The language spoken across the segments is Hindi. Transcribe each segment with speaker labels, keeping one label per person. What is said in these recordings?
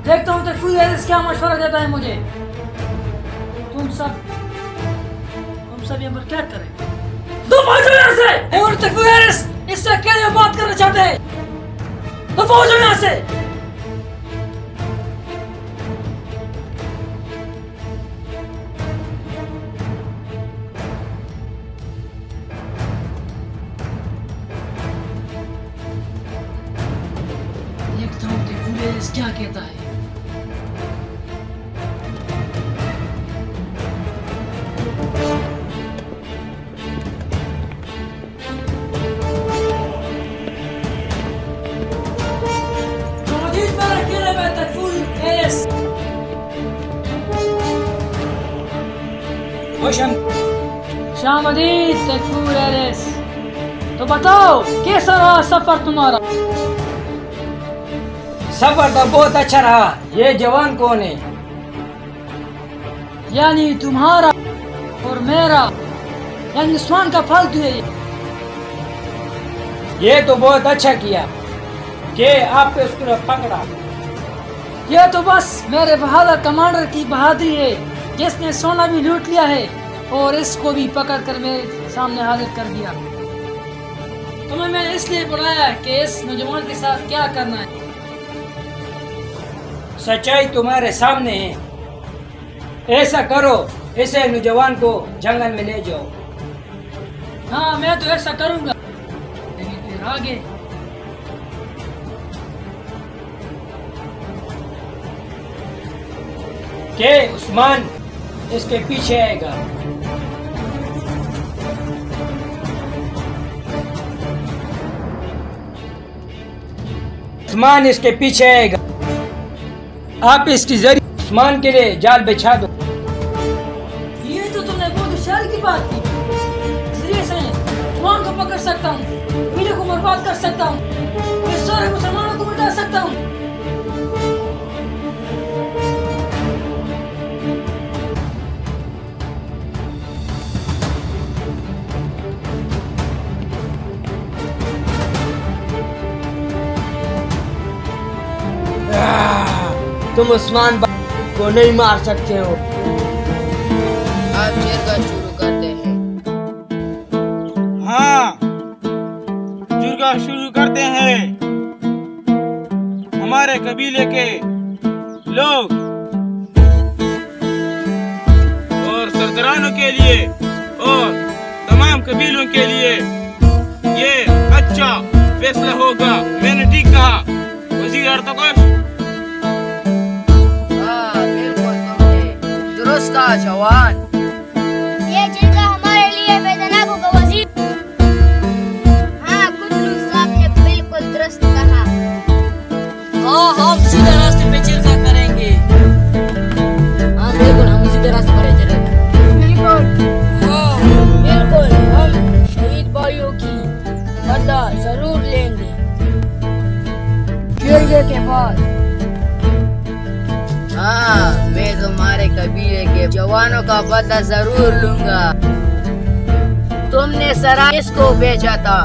Speaker 1: देखता हूँ तकफीर एरिस क्या मशवरा देता है मुझे। तुम सब यहाँ पर क्या करें? तुम आ जाओ यहाँ से। और तकफीर एरिस इससे अकेले बात करना चाहते हैं, तो आ जाओ यहाँ से। देखता हूँ तकफीर एरिस क्या कहता है। शामदीद तकफीर एरिस, तो बताओ कैसा रहा सफर तुम्हारा?
Speaker 2: सफर तो बहुत अच्छा रहा। ये जवान कौन है?
Speaker 1: यानी तुम्हारा और मेरा, यानी उस्मान का फालतू है।
Speaker 2: ये तो बहुत अच्छा किया कि आपने उसको पकड़ा।
Speaker 1: ये तो बस मेरे बहादुर कमांडर की बहादुरी है, जिसने सोना भी लूट लिया है और इसको भी पकड़ कर मेरे सामने हाजिर कर दिया। तुम्हें मैंने इसलिए बुलाया कि इस नौजवान के साथ क्या करना है।
Speaker 2: सच्चाई तुम्हारे सामने है। ऐसा करो, इसे नौजवान को जंगल में ले जाओ।
Speaker 1: हाँ, मैं तो ऐसा करूंगा, लेकिन फिर आगे
Speaker 2: के उस्मान इसके पीछे आएगा। उस्मान इसके पीछे आएगा। आप इसकी जरिए उस्मान के लिए जाल बिछा दो।
Speaker 1: ये तो तुमने बहुत होशियारी की बात की। जरिए से उस्मान को पकड़ सकता हूँ, मीडिया को बर्बाद कर सकता हूँ, इस सारे मुसलमानों को मिटा सकता हूँ।
Speaker 2: तुम उस्मान को नहीं मार सकते हो।
Speaker 3: आप जिरगा शुरू करते हैं।
Speaker 4: हाँ, जिरगा शुरू करते हैं। हमारे कबीले के लोग और सरदारों के लिए और तमाम कबीलों के लिए ये अच्छा फैसला होगा। मैंने ठीक कहा वजीर अर्तकोश?
Speaker 3: का जवान,
Speaker 5: ये जिरगा हमारे लिए बेदनाब होगा वजीर। हाँ, कुतलू साहब ने बिल्कुल दुरुस्त कहा।
Speaker 1: हाँ, हम सीधे रास्ते पे जिरगा करेंगे। हाँ बिल्कुल, हम सीधे रास्ते पर जिरगा।
Speaker 5: बिल्कुल।
Speaker 1: हाँ बिल्कुल, हम शहीद भाइयों की बदला जरूर लेंगे जिरगे के बाद।
Speaker 3: हाँ, मैं तुम्हारे कबीले के जवानों का बदला जरूर लूंगा। तुमने सराइस को बेचा था।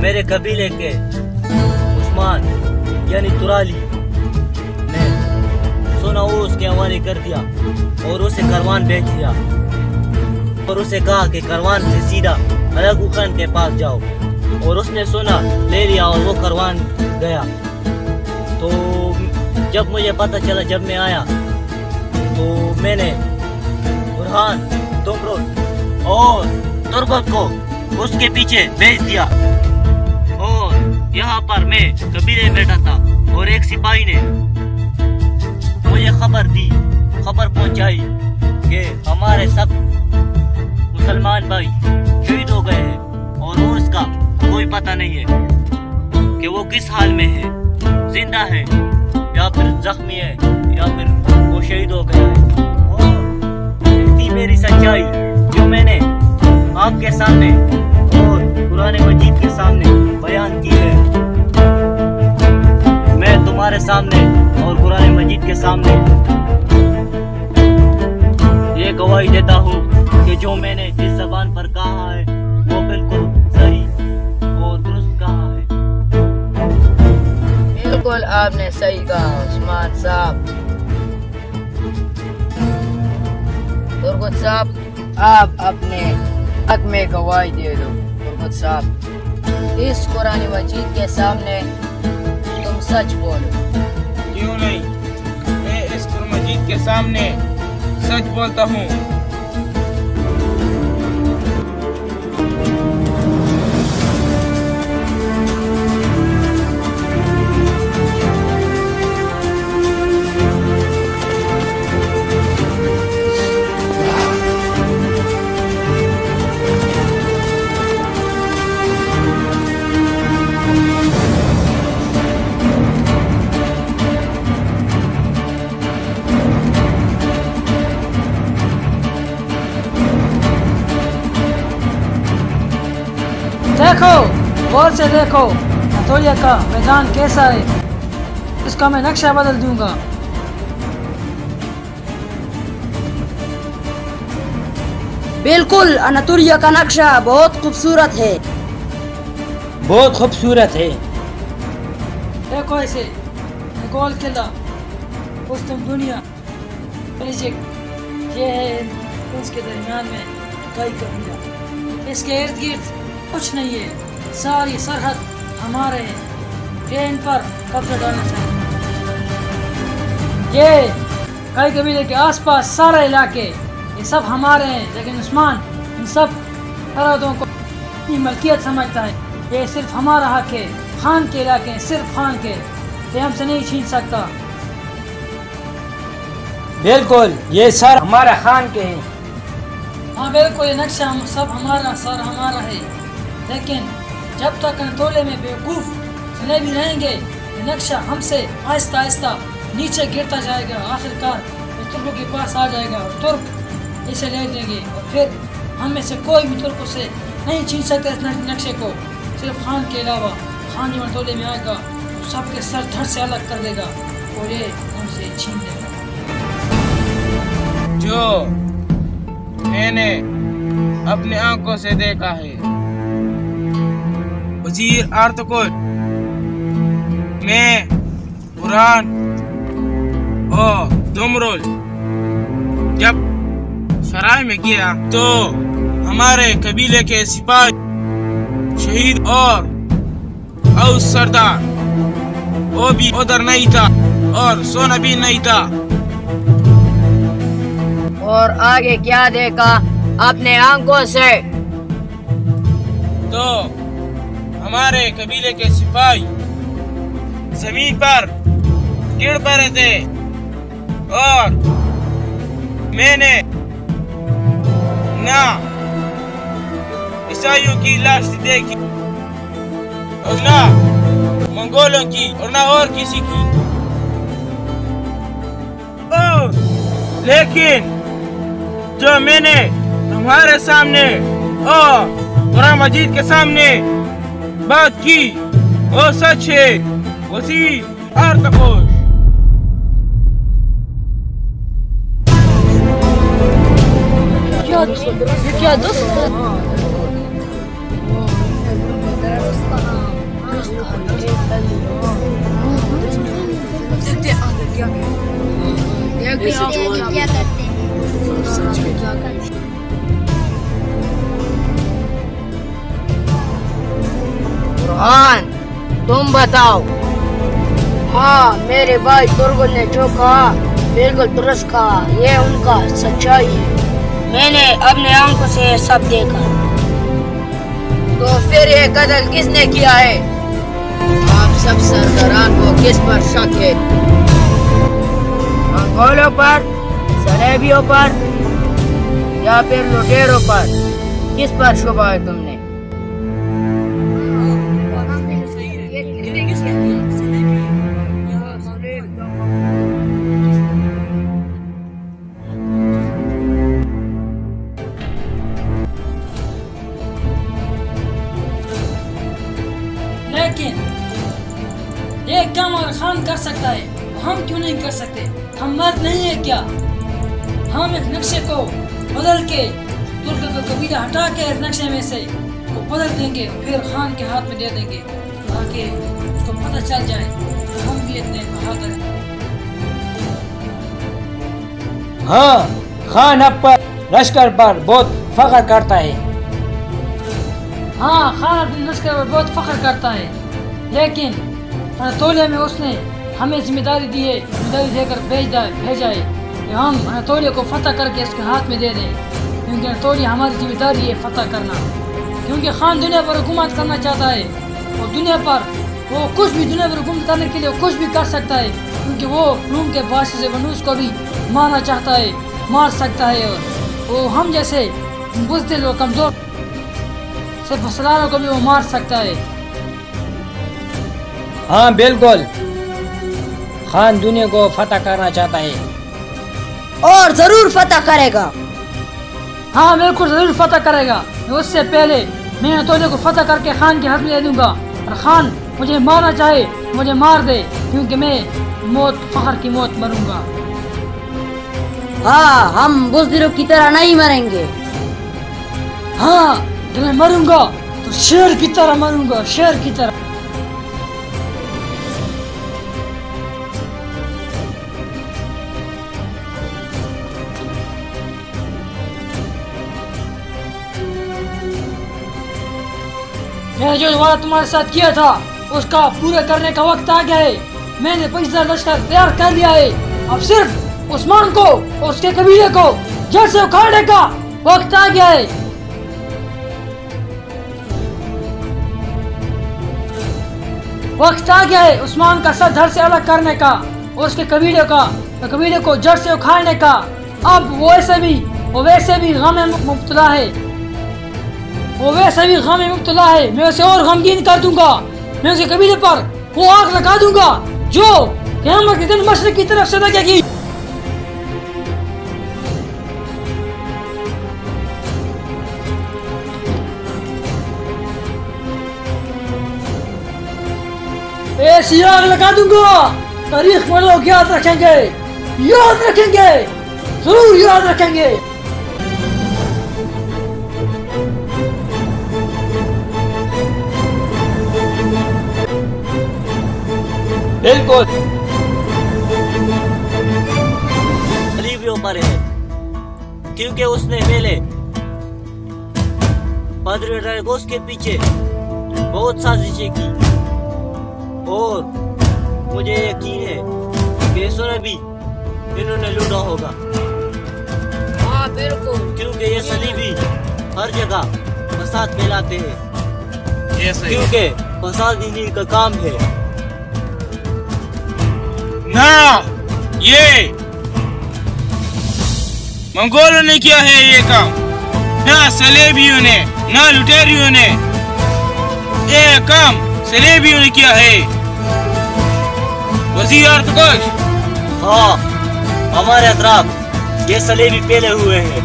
Speaker 6: मेरे कबीले के उस्मान यानी तुराली ने सोना वो उसके हवाले कर दिया और उसे करवान भेज दिया और उसे कहा कि करवान से सीधा हलाकू खान के पास जाओ, और उसने सोना ले लिया और वो करवान गया। तो जब मुझे पता चला, जब मैं आया तो मैंने बुरहान, तुमरुद और तुर्बत को उसके पीछे भेज दिया, और यहाँ पर मैं कबीले में बैठा था और एक सिपाही ने मुझे खबर पहुंचाई कि हमारे सब मुसलमान भाई शहीद हो गए हैं और उसका कोई पता नहीं है कि वो किस हाल में है, जिंदा है या फिर जख्मी है या फिर वो शहीद हो गया है। और थी मेरी सच्चाई जो मैंने आपके सामने और कुरान मजीद के सामने बयान की है। मैं तुम्हारे सामने और कुरान मजीद के सामने ये गवाही देता हूँ कि जो मैंने जिस ज़बान पर कहा है वो बिल्कुल सही और दुरुस्त कहा है।
Speaker 3: बिल्कुल आपने सही कहा उस्मान साहब। तुर्गुत साहब, आप अपने हक में गवाही दे दो। तुर्गुत साहब, इस कुरान मजीद के सामने तुम सच बोलो।
Speaker 4: क्यों नहीं, मैं इस कुरान मजीद के सामने सच बोलता हूँ।
Speaker 1: देखो, गौर से देखो अतोलिया का मैदान कैसा है। इसका मैं नक्शा बदल दूंगा।
Speaker 3: बिल्कुल, अनातोलिया का नक्शा बहुत खूबसूरत है।
Speaker 2: बहुत खूबसूरत है।
Speaker 1: देखो इसे, गोल किला, मुस्लिम दुनिया, ये है उसके दरमियान में कई कबीला। इसके इर्द गिर्द कुछ नहीं है, सारी सरहद हमारे हैं। ये इन पर कब्जा डालना चाहिए। ये कई कबीले के आसपास सारे इलाके ये सब हमारे हैं, लेकिन उस्मान इन सब सरहदों को अपनी मलकियत समझता है। ये सिर्फ हमारा हक है, खान के इलाके हैं, सिर्फ खान के, ये हमसे नहीं छीन सकता।
Speaker 2: बिल्कुल, ये सर हमारा खान के हैं।
Speaker 1: हाँ बिल्कुल, ये नक्शा सब हमारा, सर हमारा है। लेकिन जब तक अनातोलिया में बेवकूफ सुने भी रहेंगे, ये नक्शा हमसे आहिस्ता आहिस्ता नीचे गिरता जाएगा। आखिरकार ये तुर्कों के पास आ जाएगा और तुर्क इसे ले लेंगे, और फिर हम में से कोई भी तुर्क से नहीं छीन सकता इस नक्शे को, सिर्फ खान के अलावा। खान जब अनातोलिया में आएगा तो सबके सर धड़ से अलग कर देगा और ये हमसे छीन लेगा।
Speaker 4: जो मैंने अपने आंखों से देखा है, वजीर आर्तकुल, मैं, कुरान और दुमरुल जब सराय में गया तो हमारे कबीले के सिपाही शहीद और औस सरदार वो भी उधर नहीं था और सोना भी नहीं था।
Speaker 3: और आगे क्या देखा अपने आंखों से?
Speaker 4: तो हमारे कबीले के सिपाही जमीन पर गिर पड़े थे और मैंने ना ईसाइयों की लाश देखी और ना मंगोलों की और ना और किसी की। लेकिन जो मैंने तुम्हारे सामने और कुरान मजीद के सामने बात की वो सच है, वजीर आर्तकुल।
Speaker 3: क्या दोस्त?
Speaker 5: क्या करते हैं?
Speaker 3: कुरान, तुम बताओ। हाँ, मेरे भाई तुर्गुल ने जो कहा बिल्कुल दुरुस्त कहा, ये उनका सच्चाई है। मैंने अपने आंखों से सब देखा। तो फिर ये कत्ल किसने किया है? आप सब सरदारान को किस पर शक है? मंगोलों पर, सलेबियों पर या फिर लुटेरों पर? किस पर शुबा है तुमने?
Speaker 1: लेकिन ये काम अगर खान कर सकता है तो हम क्यों नहीं कर सकते? हम मर्द नहीं है क्या? हम एक नक्शे को बदल के तुर्क का कबीला हटा के इस नक्शे में से को बदल देंगे, फिर खान के हाथ में दे देंगे ताकि उसको पता चल जाए। हम
Speaker 2: हाँ, खान अब पर लश्कर पर बहुत फख्र करता है।
Speaker 1: हाँ, खान अपने लश्कर पर बहुत फख्र करता है, लेकिन अनातोलिया में उसने हमें जिम्मेदारी दी है, जिम्मेदारी देकर भेजा है कि हम अनातोलिया को फतह करके उसके हाथ में दे दें, क्योंकि अनातोलिया हमारी जिम्मेदारी है फतह करना। क्योंकि खान दुनिया पर हुकूमत करना चाहता है और दुनिया पर हुकूमत करने के लिए कुछ भी कर सकता है, क्योंकि वो रूम के बादशाह बनूस को भी मारना चाहता है, मार सकता है, और वो हम जैसे बुज़दिल और कमज़ोर से फसलारों को भी वो मार सकता है।
Speaker 2: हाँ बिल्कुल, खान दुनिया को फतह करना चाहता है
Speaker 3: और जरूर फतह करेगा।
Speaker 1: हाँ बिल्कुल जरूर फतह करेगा। उससे पहले मैं अनातोलिया को फतह करके खान के हाथ में दे दूंगा, और खान मुझे मारना चाहे मुझे मार दे, क्योंकि मैं फख्र की मौत मरूंगा।
Speaker 3: हाँ, हम बुज़दिलों की तरह नहीं मरेंगे।
Speaker 1: हाँ, जब मैं मरूंगा तो शेर की तरह मरूंगा, शेर की तरह। मैंने जो वादा तुम्हारे साथ किया था उसका पूरा करने का वक्त आ गया है। मैंने 50,000 लश्कर तैयार कर लिया है। अब सिर्फ उस्मान को और उसके कबीले को जड़ से उखाड़ने का वक्त आ गया है। वक्त आ गया है उस्मान का सर धड़ से अलग करने का और उसके कबीले को जड़ से उखाड़ने का। अब वो वैसे भी गम में मुब्तला है, मैं उसे और गमगीन कर दूंगा। मैं उसके कबीले पर वो आग लगा दूंगा जो क़यामत के दिन मशरिक़ की तरफ से लगेगी। ऐसी आग लगा दूंगा, तारीख में लोग याद रखेंगे, जरूर याद रखेंगे।
Speaker 2: बिल्कुल
Speaker 6: सलीबियों पर है, क्योंकि उसने पहले पादरी ड्रैगोस के पीछे बहुत साजिशें की, और मुझे यकीन है कि इसने भी इन्होंने लूटा होगा।
Speaker 3: हाँ बिल्कुल,
Speaker 6: क्योंकि ये सलीबी हर जगह फसाद फैलाते हैं, क्योंकि फसाद इन्हीं का काम है।
Speaker 4: ना ये मंगोलों ने किया है ये काम, ना सलेबियों ने, ना लुटेरियों ने। ये काम सलेबियों ने किया है। वज़ीर अर्थकोश,
Speaker 6: हाँ, हमारे अतराफ ये सलेबी पहले हुए हैं,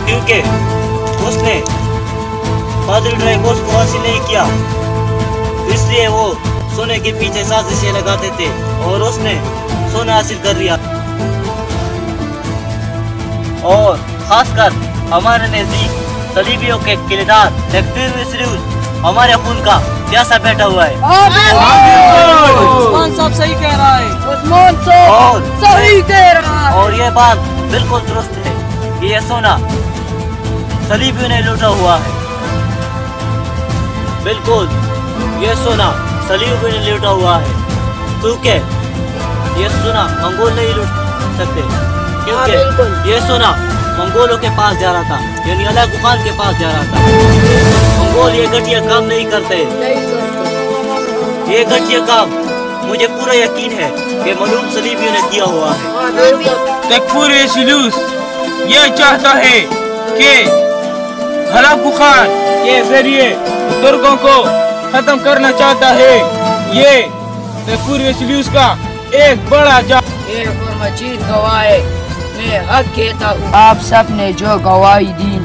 Speaker 6: क्योंकि उसने पादरी ड्रैगोस को हासिल नहीं किया, इसलिए वो सोने के पीछे साजिशें लगाते थे और उसने सोना हासिल कर लिया। और खासकर हमारे नजदीक सलीबियों के किलेदार हमारे खून का प्यासा बैठा हुआ है।
Speaker 3: उस्मान साहब सही कह रहा है। उस्मान साहब सही कह रहा है।
Speaker 6: और ये बात बिल्कुल दुरुस्त है कि ये सोना सलीबियों ने लूटा हुआ है। बिल्कुल, ये सोना सलीबियों ने लूटा हुआ है, क्योंकि ये सोना मंगोल नहीं लूट सकते, क्योंकि ये सोना मंगोलों के पास जा रहा था, यानी अलाकू खान के पास जा रहा था। मंगोल ये घटिया काम नहीं करते। ये घटिया काम मुझे पूरा यकीन है कि मलूम सलीबियों ने किया हुआ है।
Speaker 4: तकफूर सिलूस ये चाहता है कि अलाकू खान के जरिए तुर्कों को खत्म करना चाहता है। ये तकफूर सिलूस का एक बड़ा
Speaker 3: मजीद गवाह है। मैं हक कहता हूँ, आप सब ने जो गवाही दी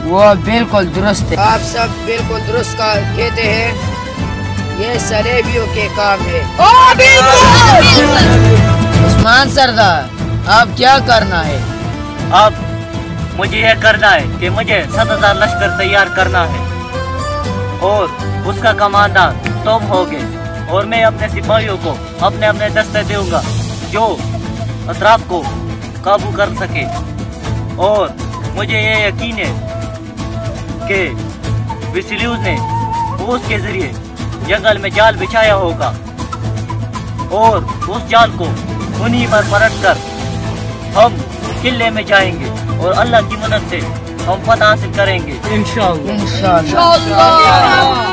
Speaker 3: वो बिल्कुल दुरुस्त है। आप सब बिल्कुल दुरुस्त कहते हैं। ये सलेबियों के काम है। उस्मान सरदार, अब क्या करना है?
Speaker 6: अब मुझे यह करना है कि मुझे 7,000 लश्कर तैयार करना है और उसका कमांडर तुम होगे, और मैं अपने सिपाहियों को अपने अपने दस्ते दूंगा जो असरात को काबू कर सके। और मुझे ये यकीन है कि विसिलियस ने ओस के जरिए जंगल में जाल बिछाया होगा और उस जाल को उन्हीं पर पलट कर हम किले में जाएंगे और अल्लाह की मदद से हम फतह हासिल करेंगे
Speaker 3: इंशाअल्लाह।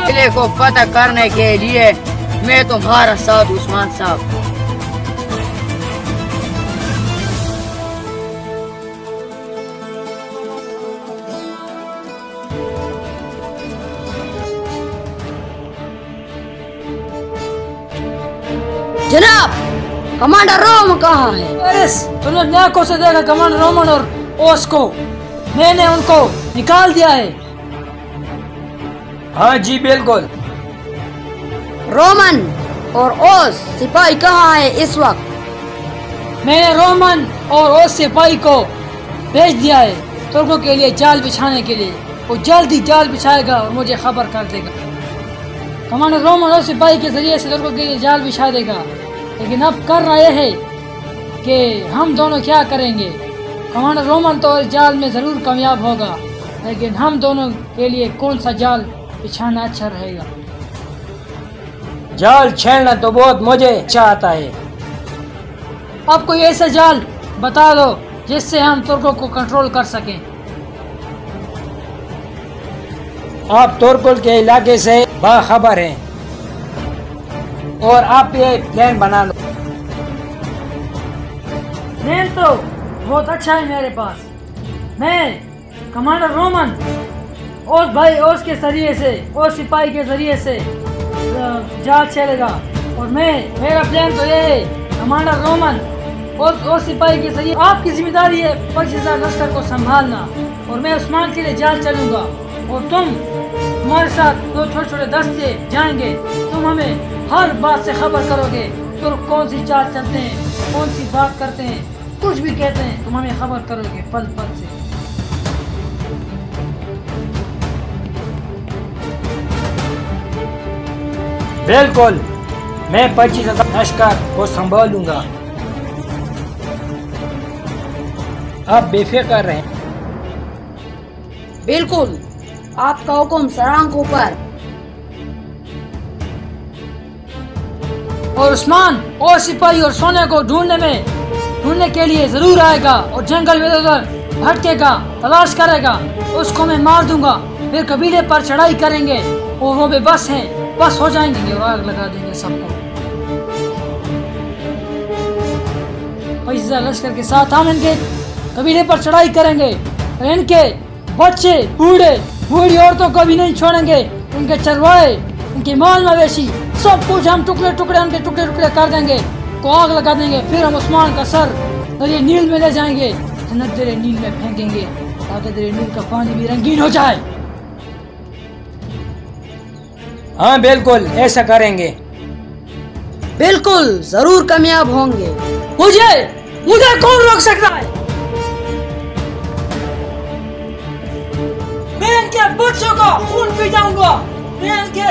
Speaker 3: किले को फतह करने के लिए मैं तुम्हारा साथ उस्मान साहब। जनाब, कमांडर रोम कहाँ है?
Speaker 1: तुमने आंखों से देखा कमांडर रोमन और ओस को? मैंने उनको निकाल दिया है।
Speaker 2: हाँ जी बिल्कुल।
Speaker 3: रोमन और ओस सिपाही कहाँ है इस वक्त?
Speaker 1: मैंने रोमन और ओस सिपाही को भेज दिया है तुर्कों के लिए जाल बिछाने के लिए। वो जल्दी जाल बिछाएगा और मुझे खबर कर देगा। कमांडर रोमन और सिपाही के जरिए से तुर्कों के लिए जाल बिछा देगा। लेकिन अब कर रहे हैं कि हम दोनों क्या करेंगे। कमांडर रोमन तो इस जाल में ज़रूर कामयाब होगा, लेकिन हम दोनों के लिए कौन सा जाल बिछाना अच्छा रहेगा?
Speaker 2: जाल छेड़ना तो बहुत मुझे अच्छा आता है।
Speaker 1: अब कोई ऐसा जाल बता दो जिससे हम तुर्कों को कंट्रोल कर सकें।
Speaker 2: आप तुर्कुल के इलाके से बाखबर हैं और आप ये प्लान बना लो।
Speaker 1: प्लान तो बहुत अच्छा है मेरे पास। मैं कमांडर रोमन ओस भाई ओस के जरिए से, ओस सिपाही के जरिए से जाल छेड़ेगा। और मेरा प्लान तो ये है, कमांडर रोमन ओस सिपाही के जरिए आपकी जिम्मेदारी है 25,000 लश्कर को संभालना और मैं उस्मान के लिए जाल चलूंगा और तुम्हारे साथ 2 छोटे-छोटे दस्ते जाएंगे। तुम हमें हर बात से खबर करोगे। तुर्क कौन सी चाल चलते हैं, कौन सी बात करते हैं, कुछ भी कहते हैं, तुम हमें खबर करोगे पल पल से।
Speaker 2: बिल्कुल, मैं 25,000 लश्कर को संभालूंगा। आप बेफिक्र रहें।
Speaker 3: बिल्कुल, आपका हुक्म सरांखों पर।
Speaker 1: और उस्मान और सिपाही और सोने को ढूंढने के लिए जरूर आएगा और जंगल में उधर भटकेगा, तलाश करेगा। उसको मैं मार दूंगा। फिर कबीले पर चढ़ाई करेंगे और वो बेबस हैं, बस हो जाएंगे और आग लगा देंगे सबको। 25,000 लश्कर के साथ हम इनके कबीले पर चढ़ाई करेंगे। इनके बच्चे, बूढ़ी औरतों को भी नहीं छोड़ेंगे। इनके चरवाहे, इनके माल मवेशी, सब कुछ हम टुकड़े टुकड़े कर देंगे, को आग लगा देंगे। फिर हम उस्मान का सर दरिया नील में ले जाएंगे, जन्नत दरिया नील में फेंकेंगे ताकि दरिया नील का पानी भी रंगीन हो जाए।
Speaker 2: हाँ बिल्कुल, ऐसा करेंगे।
Speaker 3: बिल्कुल, जरूर कामयाब होंगे।
Speaker 1: मुझे कौन रोक सकता है? मैं इनके बच्चों का खून पी जाऊंगा, मैं इनके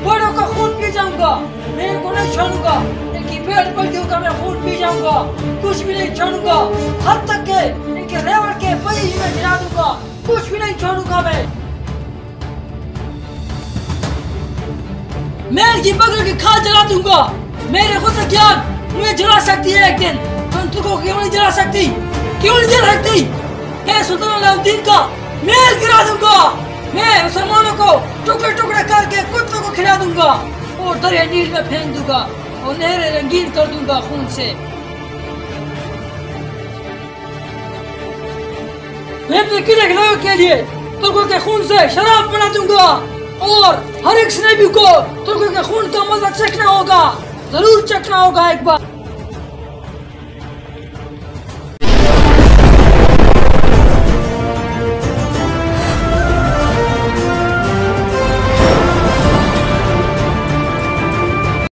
Speaker 1: बड़ों का खून पी जाऊंगा। मैं इनको नहीं छोड़ूंगा। इनकी पेट बच्चों का मैं खून पी जाऊंगा, कुछ भी नहीं छोड़ूंगा। हद तक के इनके रेवड़ के बलि में गिरा दूंगा, कुछ भी नहीं छोड़ूंगा। मैं इनकी बकरी की खाल जला दूंगा। मेरे गुस्से की आग मुझे जला सकती है एक दिन, तुम को क्यों नहीं जला सकती? क्यों नहीं जला सकती? मैं सुल्तान अलाउद्दीन का महल गिरा दूंगा। मैं मुसलमानों को टुकड़े टुकड़े करके कुत्तों को खिला दूंगा और दरिया नील में फेंक दूंगा और नहरें रंगीन कर दूंगा खून से। मैं अपने किले के लोगों के लिए तुर्कों के खून से शराब बना दूंगा और हर एक स्नेही को तुर्कों के खून का मजा चखना होगा, जरूर चखना होगा एक बार।